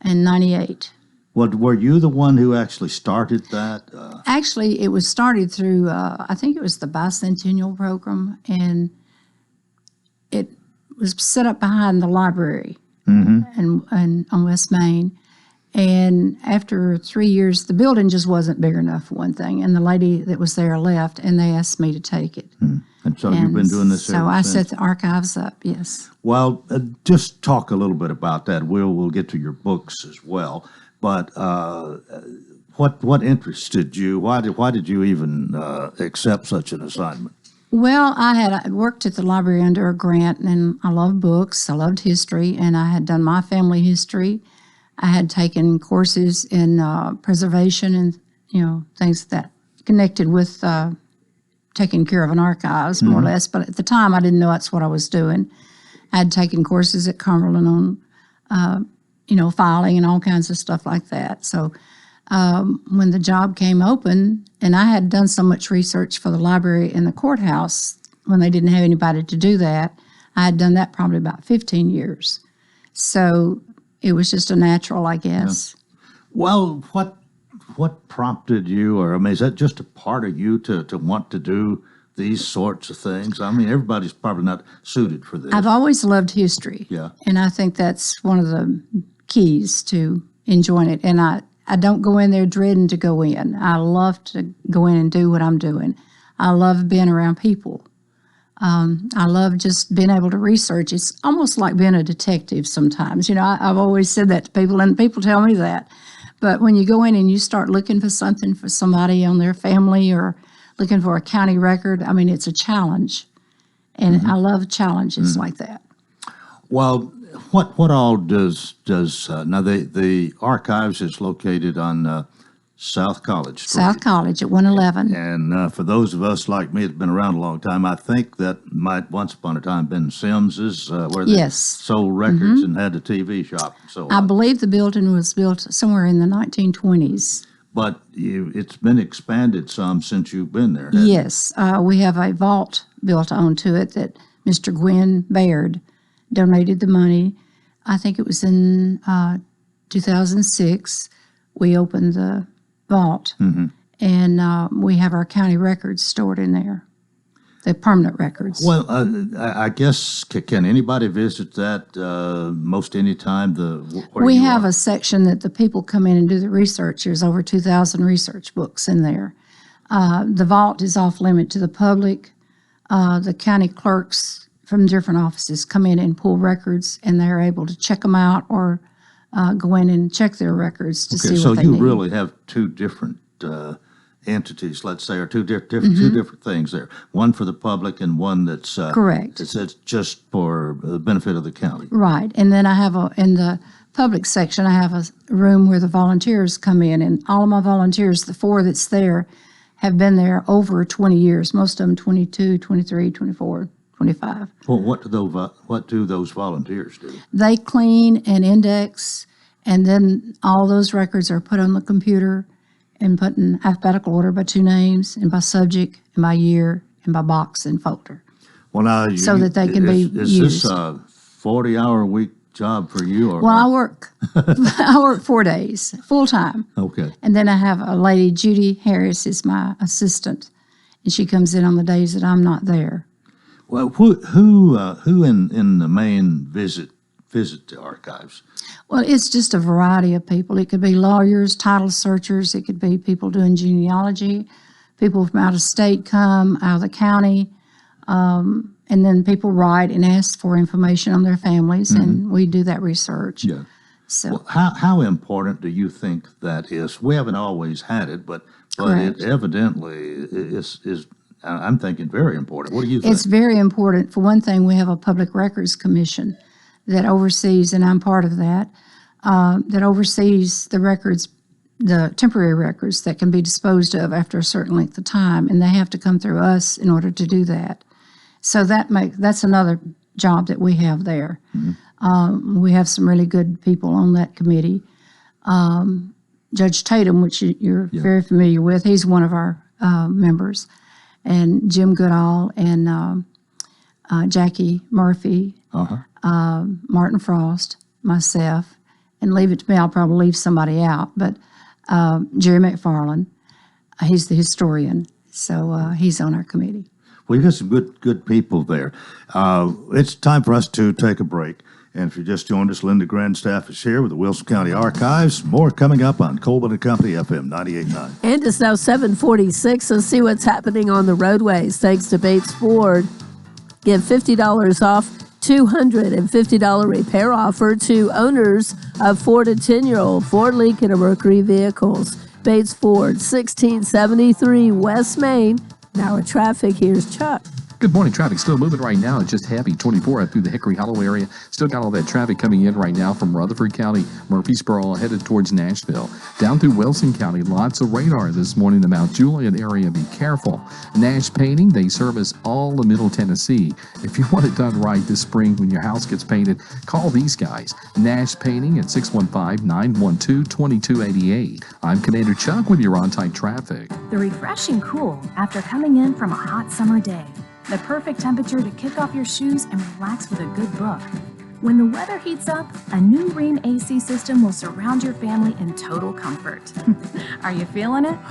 in 98. Well, were you the one who actually started that? Actually, it was started through, I think it was the bicentennial program, and it was set up behind the library and on West Main. And after 3 years, the building just wasn't big enough for one thing, and the lady that was there left, and they asked me to take it. And so you've been doing this so ever I since? set the archives up, yes. Well, just talk a little bit about that. We'll get to your books as well. But what interested you? Why did you even accept such an assignment? Well, I worked at the library under a grant, and I love books. I loved history, and I had done my family history. I had taken courses in preservation and things that connected with taking care of an archives, more or less. But at the time, I didn't know that's what I was doing. I had taken courses at Cumberland on filing and all kinds of stuff like that. So when the job came open, and I had done so much research for the library and the courthouse when they didn't have anybody to do that, I had done that probably about 15 years. So it was just a natural, I guess. Yeah. Well, what prompted you, or is that just a part of you to want to do these sorts of things? I mean, everybody's probably not suited for this. I've always loved history. Yeah. And I think that's one of the keys to enjoying it. And I don't go in there dreading to go in. I love to go in and do what I'm doing. I love being around people. I love just being able to research. It's almost like being a detective sometimes. I've always said that to people, and people tell me that. But when you go in and you start looking for something for somebody on their family or looking for a county record, I mean, it's a challenge. And I love challenges like that. Well, what all does now the archives is located on South College Street. South College at 111. And for those of us like me that's been around a long time, I think that might once upon a time been Sims's, where they Yes. sold records and had a TV shop and so I on. believe the building was built somewhere in the 1920s. But it's been expanded some since you've been there. hasn't it? Yes, we have a vault built onto it that Mr. Gwynn Baird donated the money. I think it was in 2006. We opened the vault, and we have our county records stored in there, the permanent records. Well, I guess, can anybody visit that most any time? We have a section that the people come in and do the research. There's over 2,000 research books in there. The vault is off limit to the public. The county clerks from different offices come in and pull records, and they're able to check them out or go in and check their records to see so what they you need. really have two different entities, let's say, or two different things there. One for the public and one that's Correct. It's just for the benefit of the county. Right. And then I have in the public section, I have a room where the volunteers come in, and all of my volunteers, the 4 that's there, have been there over 20 years. Most of them 22, 23, 24, 25. Well, what do those volunteers do? They clean and index, and then all those records are put on the computer and put in alphabetical order by 2 names and by subject and by year and by box and folder. Well, now so that they can be used. Is this a 40-hour-a-week job for you? Or well, I work 4 days, full time. Okay. And then I have a lady, Judy Harris is my assistant, and she comes in on the days that I'm not there. Well, who in the main visit the archives? Well, it's just a variety of people. It could be lawyers, title searchers. It could be people doing genealogy. People from out of state come, out of the county. And then people write and ask for information on their families, and we do that research. Yeah. So well, how important do you think that is? We haven't always had it, but it evidently is. I'm thinking very important. What do you think? It's very important. For one thing, we have a Public Records Commission that oversees, and I'm part of that, that oversees the records, the temporary records that can be disposed of after a certain length of time, and they have to come through us in order to do that. So that's another job that we have there. We have some really good people on that committee. Judge Tatum, which you're very familiar with, he's one of our members, and Jim Goodall and Jackie Murphy, Martin Frost, myself, and leave it to me, I'll probably leave somebody out, but Jerry McFarland, he's the historian, so he's on our committee. Well, you got some good people there. It's time for us to take a break. And if you just joined us, Linda Grandstaff is here with the Wilson County Archives. More coming up on Coleman and Company, FM 98.9. And it's now 7:46. Let's see what's happening on the roadways. Thanks to Bates Ford. Give $50 off, $250 repair offer to owners of 4 to 10-year-old Ford, Lincoln, or Mercury vehicles. Bates Ford, 1673 West Main. Now with traffic, here's Chuck. Good morning. Traffic still moving right now. It's just happy 24 up through the Hickory Hollow area. Still got all that traffic coming in right now from Rutherford County, Murfreesboro, headed towards Nashville. Down through Wilson County, lots of radar this morning. The Mount Juliet area, be careful. Nash Painting, they service all of Middle Tennessee. If you want it done right this spring when your house gets painted, call these guys. Nash Painting at 615-912-2288. I'm Commander Chuck with your on-time traffic. The refreshing cool after coming in from a hot summer day. The perfect temperature to kick off your shoes and relax with a good book. When the weather heats up, a new Rheem AC system will surround your family in total comfort. Are you feeling it?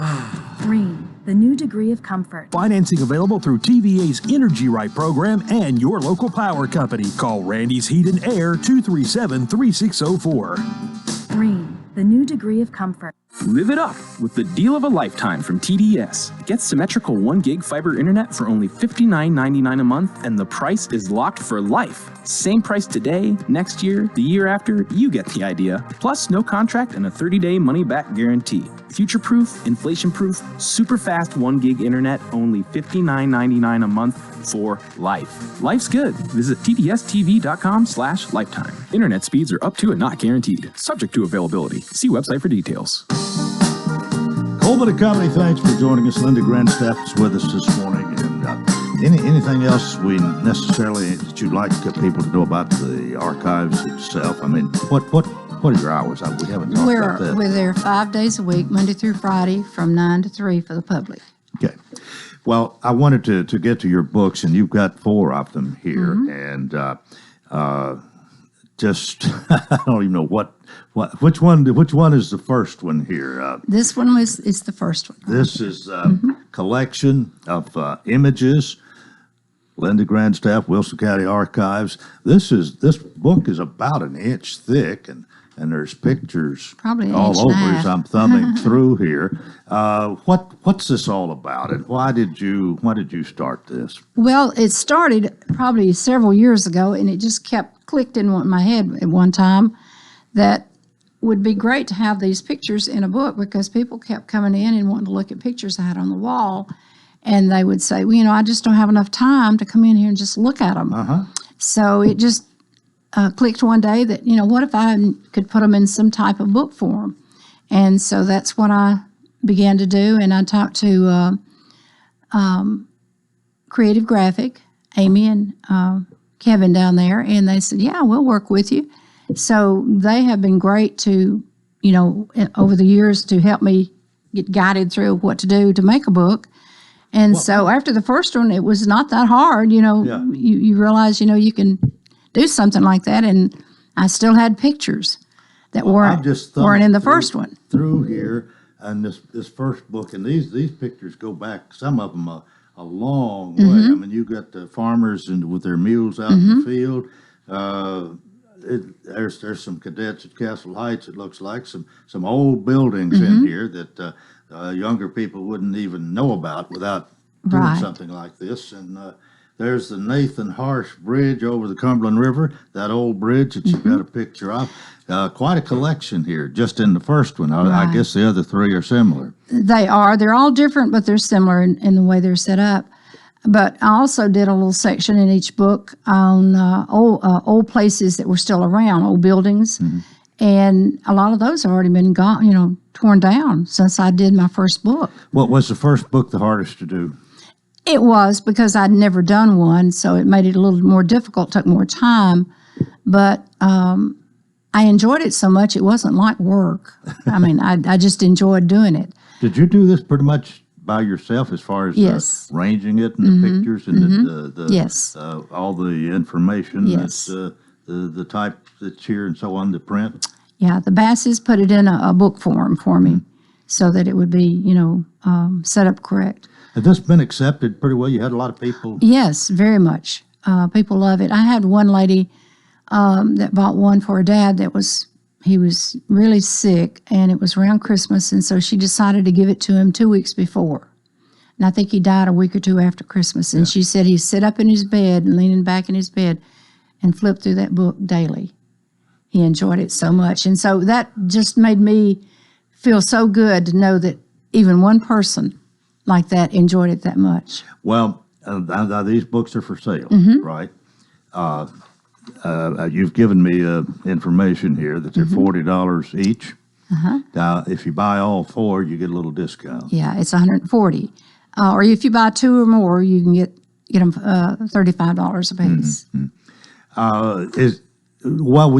Rheem, the new degree of comfort. Financing available through TVA's Energy Right program and your local power company. Call Randy's Heat and Air 237-3604. Rheem, the new degree of comfort. Live it up with the deal of a lifetime from TDS. Get symmetrical 1 gig fiber internet for only $59.99 a month, and the price is locked for life. Same price today, next year, the year after, you get the idea. Plus, no contract and a 30-day money-back guarantee. Future-proof, inflation-proof, super-fast 1 gig internet, only $59.99 a month for life. Life's good. Visit tdstv.com/lifetime. Internet speeds are up to and not guaranteed. Subject to availability. See website for details. Coleman and Company, thanks for joining us. Linda Grandstaff is with us this morning. And anything else that you'd like people to know about the archives itself? I mean, what are your hours? We haven't talked about that. We're there 5 days a week, Monday through Friday, from 9 to 3 for the public. Okay. Well, I wanted to get to your books, and you've got 4 of them here, and just I don't even know which one is the first one here. This one is the first one. This is collection of images. Linda Grandstaff, Wilson County Archives. This book is about an inch thick, and there's pictures probably all over as I'm thumbing through here. What's this all about, and why did you start this? Well, it started probably several years ago, and it just clicked in my head at one time that would be great to have these pictures in a book because people kept coming in and wanting to look at pictures I had on the wall. And they would say, well, I just don't have enough time to come in here and just look at them. So it just clicked one day that, what if I could put them in some type of book form? And so that's what I began to do. And I talked to Creative Graphic, Amy and Kevin down there, and they said, yeah, we'll work with you. So they have been great to, over the years to help me get guided through what to do to make a book. And so after the first one, it was not that hard. You realize, you can do something like that. And I still had pictures that weren't in the first one. Through here, and this first book, and these pictures go back, some of them a long way. I mean, you got the farmers with their mules out in the field. There's some cadets at Castle Heights, it looks like, some old buildings in here that younger people wouldn't even know about without doing something like this. And there's the Nathan Harsh Bridge over the Cumberland River, that old bridge that you've got a picture of. Quite a collection here, just in the first one. I guess the other three are similar. They are. They're all different, but they're similar in the way they're set up. But I also did a little section in each book on old places that were still around, old buildings. And a lot of those have already been gone, torn down since I did my first book. What was the first book the hardest to do? It was because I'd never done one, so it made it a little more difficult, took more time. But I enjoyed it so much, it wasn't like work. I mean, I just enjoyed doing it. Did you do this pretty much by yourself as far as arranging it and the pictures and all the information? Yes. The type that's here and so on, the print? Yeah, the Basses put it in a book form for me so that it would be, set up correct. Has this been accepted pretty well? You had a lot of people? Yes, very much. People love it. I had one lady that bought one for her dad he was really sick, and it was around Christmas, and so she decided to give it to him 2 weeks before. And I think he died a week or two after Christmas. And she said he'd sit up in his bed and leaning back in his bed and flip through that book daily. He enjoyed it so much. And so that just made me feel so good to know that even one person like that enjoyed it that much. Well, these books are for sale, right? You've given me information here that they're $40 each. Now, if you buy all four, you get a little discount. Yeah, it's $140. Or if you buy two or more, you can get them $35 a piece.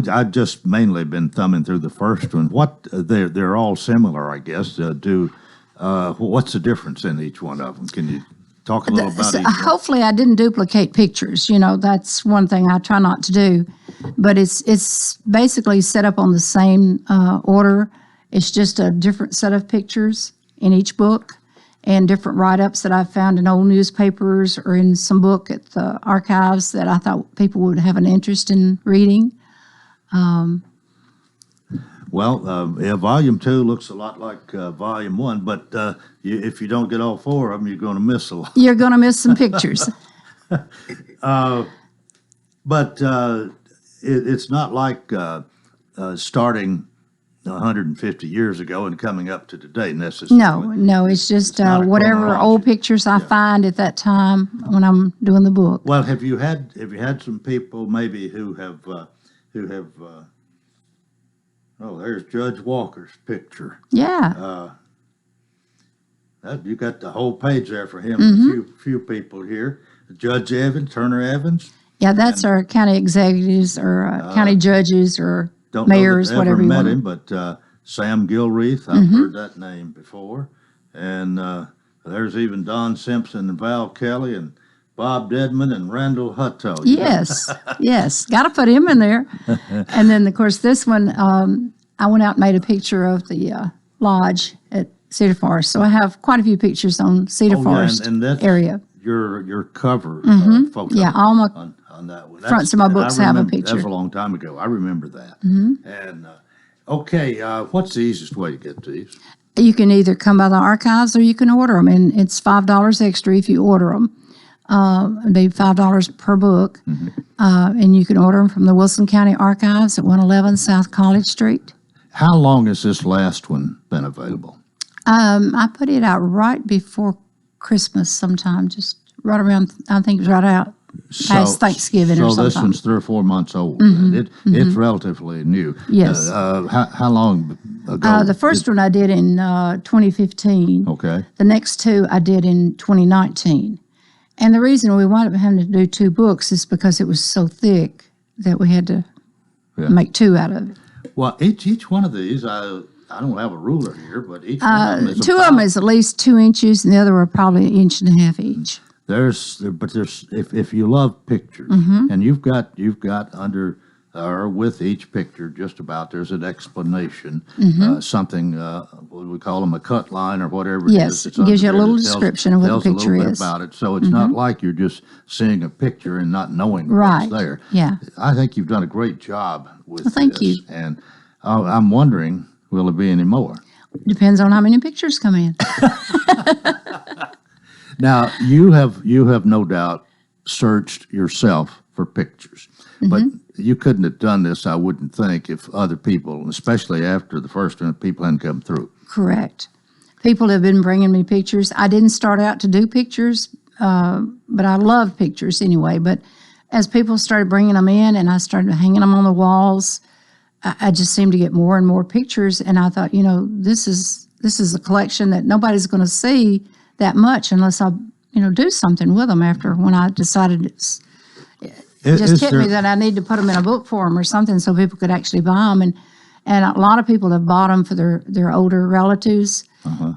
I've just mainly been thumbing through the first one. They're all similar, I guess. What's the difference in each one of them? Can you talk a little about each one? Hopefully I didn't duplicate pictures. That's one thing I try not to do. But it's basically set up on the same order. It's just a different set of pictures in each book and different write-ups that I've found in old newspapers or in some book at the archives that I thought people would have an interest in reading. Volume 2 looks a lot like Volume 1, but if you don't get all four of them, you're going to miss a lot. You're going to miss some pictures. But it's not like starting 150 years ago and coming up to today necessarily. No, it's just whatever old pictures I find at that time when I'm doing the book. Well, have you had some people maybe who have there's Judge Walker's picture. Yeah. You got the whole page there for him. A few people here. Judge Evans, Turner Evans. Yeah, that's our county executives or county judges or mayors, whatever you want. Don't know that ever met him, but Sam Gilreath, I've heard that name before. And there's even Don Simpson and Val Kelly and Bob Dedman and Randall Hutto. Yes, yes. Got to put him in there. And then, of course, this one, I went out and made a picture of the lodge at Cedar Forest. So I have quite a few pictures on Cedar Forest and that's area. Your cover photo. Yeah, all my on that one. fronts of my books have a picture. That was a long time ago. I remember that. And what's the easiest way to get these? You can either come by the archives or you can order them, and it's $5 extra if you order them. It'd be $5 per book, and you can order them from the Wilson County Archives at 111 South College Street. How long has this last one been available? I put it out right before Christmas sometime, just right around, I think it was right out past Thanksgiving or So something. this one's 3 or 4 months old. It's relatively new. Yes. How long ago? The first one I did in 2015. Okay. The next two I did in 2019. And the reason we wound up having to do 2 books is because it was so thick that we had to make 2 out of it. Well, each one of these, I don't have a ruler here, but each one of them is 2 of them is at least 2 inches, and the other were probably 1.5 inches each. There's if you love pictures, and you've got under or with each picture just about there's an explanation, something what we call them, a cut line or whatever. Yes, it it gives you a under there little that description of what the tells a picture little bit is. about it. So it's not like you're just seeing a picture and not knowing Right. what's there. Yeah. I think you've done a great job with Well, thank this, you. and I'm wondering, will there be any more? Depends on how many pictures come in. Now, you have no doubt searched yourself for pictures, but you couldn't have done this, I wouldn't think, if other people, especially after the first one, people hadn't come through. Correct. People have been bringing me pictures. I didn't start out to do pictures, but I love pictures anyway. But as people started bringing them in and I started hanging them on the walls, I just seemed to get more and more pictures. And I thought, this is a collection that nobody's going to see that much unless I, do something with them after when I decided it just hit me that I need to put them in a book form or something so people could actually buy them. And a lot of people have bought them for their older relatives.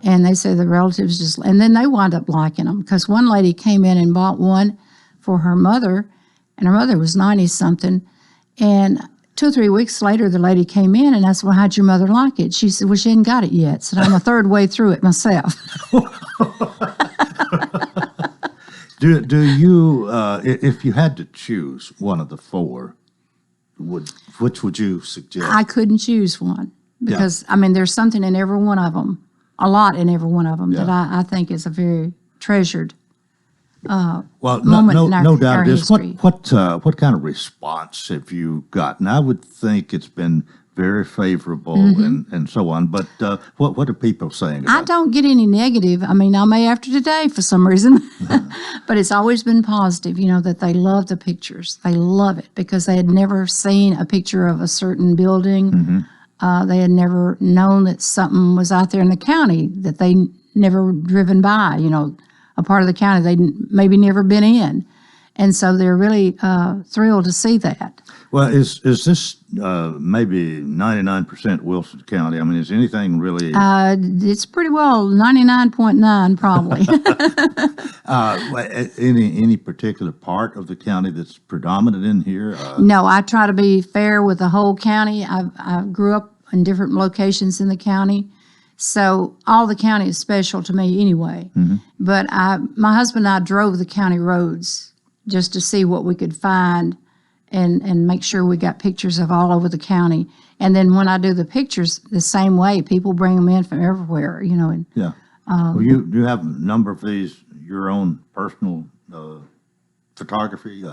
And they say the relatives and then they wind up liking them because one lady came in and bought one for her mother, and her mother was 90-something. And 2 or 3 weeks later, the lady came in and I said, well, how'd your mother like it? She said, well, she hadn't got it yet. So I'm a third way through it myself. Do you, if you had to choose one of the 4, which would you suggest? I couldn't choose one because, there's something in every one of them, a lot in every one of them that I think is a very treasured moment in our doubt it is. history. What kind of response have you gotten? I would think it's been very favorable and so on. But what are people saying about I don't get any negative. I may after today for some reason, but it's always been positive, that they love the pictures. They love it because they had never seen a picture of a certain building. They had never known that something was out there in the county that they never driven by, a part of the county they'd maybe never been in. And so they're really thrilled to see that. Well, is this maybe 99% Wilson County? Is anything really? It's pretty well 99.9 probably. Any particular part of the county that's predominant in here? No, I try to be fair with the whole county. I grew up in different locations in the county. So all the county is special to me anyway. But my husband and I drove the county roads just to see what we could find and make sure we got pictures of all over the county. And then when I do the pictures, the same way, people bring them in from everywhere, And, yeah. Well, you have a number of these, your own personal photography,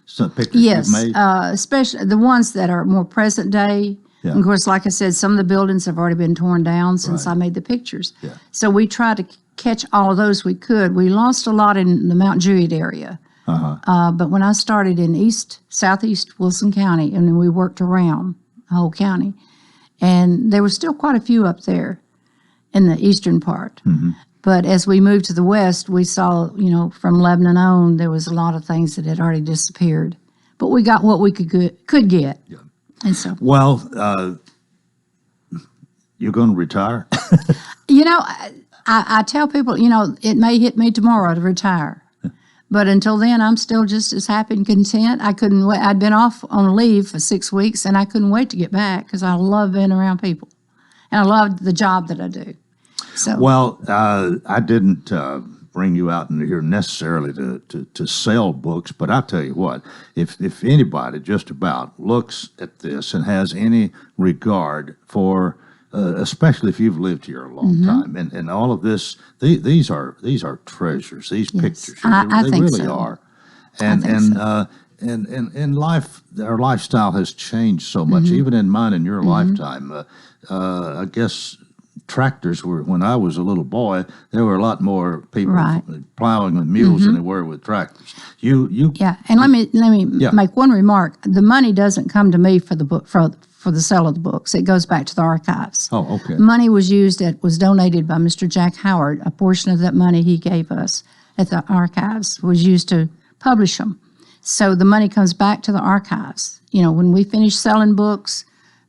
some pictures yes, you've made? especially the ones that are more present day. Yeah. And of course, like I said, some of the buildings have already been torn down since I made the pictures. Yeah. So we tried to catch all of those we could. We lost a lot in the Mount Juliet area. But when I started in southeast Wilson County, and then we worked around the whole county, and there was still quite a few up there in the eastern part. But as we moved to the west, we saw, from Lebanon on, there was a lot of things that had already disappeared. But we got what we could get. Yeah. And so, well, you're going to retire? I tell people, it may hit me tomorrow to retire. But until then, I'm still just as happy and content. I couldn't wait. I'd been off on leave for 6 weeks, and I couldn't wait to get back because I love being around people. And I loved the job that I do. So, well, I didn't bring you out in here necessarily to sell books, but I'll tell you what, if anybody just about looks at this and has any regard for especially if you've lived here a long time, and all of this, these are treasures. These pictures, I they think really so. are, and And in life, our lifestyle has changed so much, even in mine and your lifetime. I guess tractors were, when I was a little boy, there were a lot more people plowing with mules than there were with tractors. Yeah, and let me make one remark. The money doesn't come to me for the book for the sale of the books. It goes back to the archives. Oh, okay. Money was was donated by Mr. Jack Howard. A portion of that money he gave us at the archives was used to publish them. So the money comes back to the archives. You know, when we finish selling books,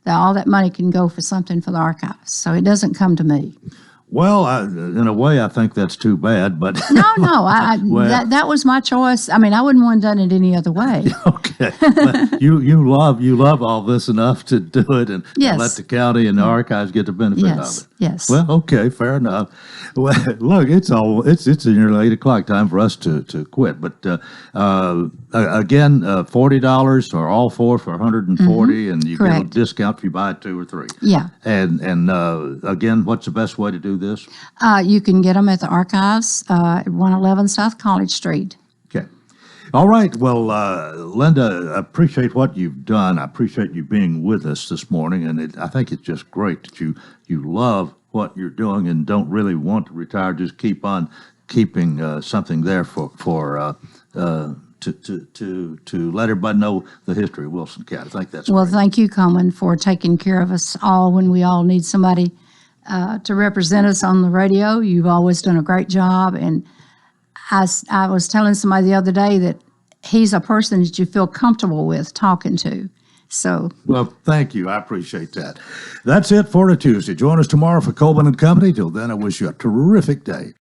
all that money can go for something for the archives. So it doesn't come to me. Well, in a way, I think that's too bad, but no, that was my choice. I mean, I wouldn't want done it any other way. Okay, but you love all this enough to do it and let the county and the archives get the benefit of it. Yes. Well, okay, fair enough. Well, look, it's nearly 8 o'clock, time for us to quit. But again, $40 or all four for $140, and you get a discount if you buy 2 or 3. Yeah. And again, what's the best way to do this? You can get them at the archives at 111 South College Street. Okay. All right. Well, Linda, I appreciate what you've done. I appreciate you being with us this morning. And I think it's just great that you love what you're doing and don't really want to retire. Just keep on keeping something there to let everybody know the history of Wilson County. I think that's well. great. Thank you, Coleman, for taking care of us all when we all need somebody to represent us on the radio. You've always done a great job, and I was telling somebody the other day that he's a person that you feel comfortable with talking to. So, well, thank you. I appreciate that. That's it for a Tuesday. Join us tomorrow for Coleman and Company. Till then, I wish you a terrific day.